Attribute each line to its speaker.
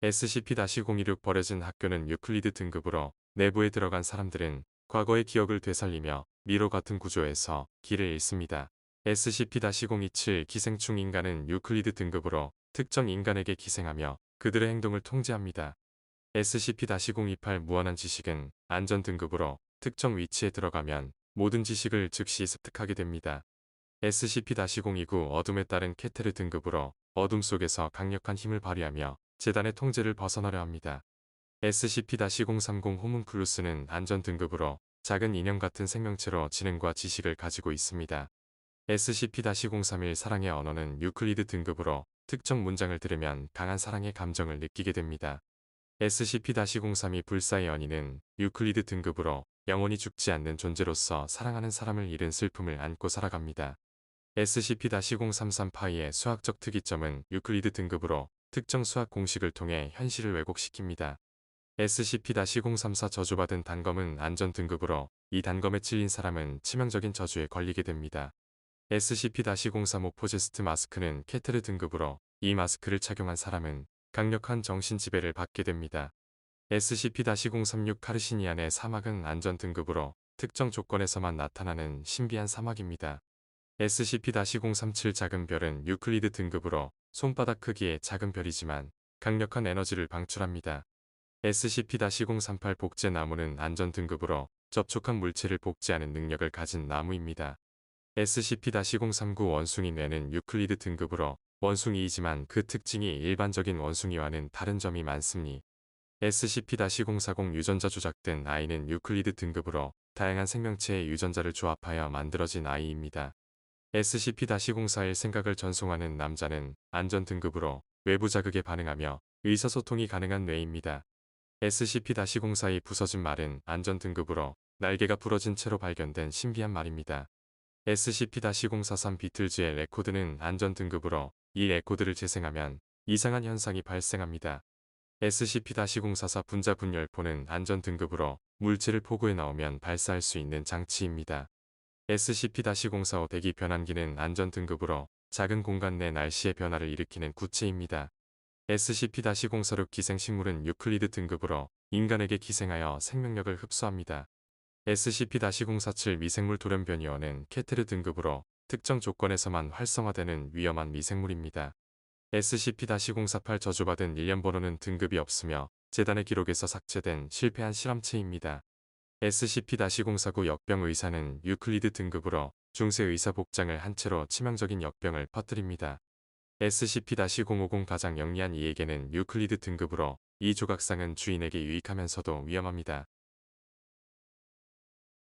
Speaker 1: SCP-016 버려진 학교는 유클리드 등급으로 내부에 들어간 사람들은 과거의 기억을 되살리며 미로 같은 구조에서 길을 잃습니다. SCP-027 기생충 인간은 유클리드 등급으로 특정 인간에게 기생하며 그들의 행동을 통제합니다. SCP-028 무한한 지식은 안전 등급으로 특정 위치에 들어가면 모든 지식을 즉시 습득하게 됩니다. SCP-029 어둠에 따른 케테르 등급으로 어둠 속에서 강력한 힘을 발휘하며 재단의 통제를 벗어나려 합니다. SCP-030 호문클루스는 안전 등급으로 작은 인형 같은 생명체로 지능과 지식을 가지고 있습니다. SCP-031 사랑의 언어는 유클리드 등급으로 특정 문장을 들으면 강한 사랑의 감정을 느끼게 됩니다. SCP-032 불사의 연인은 유클리드 등급으로 영원히 죽지 않는 존재로서 사랑하는 사람을 잃은 슬픔을 안고 살아갑니다. SCP-033 파이의 수학적 특이점은 유클리드 등급으로 특정 수학 공식을 통해 현실을 왜곡시킵니다. SCP-034 저주받은 단검은 안전 등급으로 이 단검에 찔린 사람은 치명적인 저주에 걸리게 됩니다. SCP-035 포제스트 마스크는 케테르 등급으로 이 마스크를 착용한 사람은 강력한 정신 지배를 받게 됩니다. SCP-036 카르시니안의 사막은 안전 등급으로 특정 조건에서만 나타나는 신비한 사막입니다. SCP-037 작은 별은 유클리드 등급으로 손바닥 크기의 작은 별이지만 강력한 에너지를 방출합니다. SCP-038 복제 나무는 안전 등급으로 접촉한 물체를 복제하는 능력을 가진 나무입니다. SCP-039 원숭이 뇌는 유클리드 등급으로 원숭이이지만 그 특징이 일반적인 원숭이와는 다른 점이 많습니다. SCP-040 유전자 조작된 아이는 유클리드 등급으로 다양한 생명체의 유전자를 조합하여 만들어진 아이입니다. SCP-041 생각을 전송하는 남자는 안전 등급으로 외부 자극에 반응하며 의사소통이 가능한 뇌입니다. SCP-042 부서진 말은 안전 등급으로 날개가 부러진 채로 발견된 신비한 말입니다. SCP-043 비틀즈의 레코드는 안전 등급으로 이 레코드를 재생하면 이상한 현상이 발생합니다. SCP-044 분자 분열포는 안전 등급으로 물체를 포구에 넣으면 발사할 수 있는 장치입니다. SCP-045 대기 변환기는 안전 등급으로 작은 공간 내 날씨의 변화를 일으키는 구체입니다. SCP-046 기생식물은 유클리드 등급으로 인간에게 기생하여 생명력을 흡수합니다. SCP-047 미생물 돌연변이원은 케테르 등급으로 특정 조건에서만 활성화되는 위험한 미생물입니다. SCP-048 저주받은 일련 번호는 등급이 없으며 재단의 기록에서 삭제된 실패한 실험체입니다. SCP-049 역병 의사는 유클리드 등급으로 중세 의사 복장을 한 채로 치명적인 역병을 퍼뜨립니다. SCP-050 가장 영리한 이에게는 유클리드 등급으로 이 조각상은 주인에게 유익하면서도 위험합니다.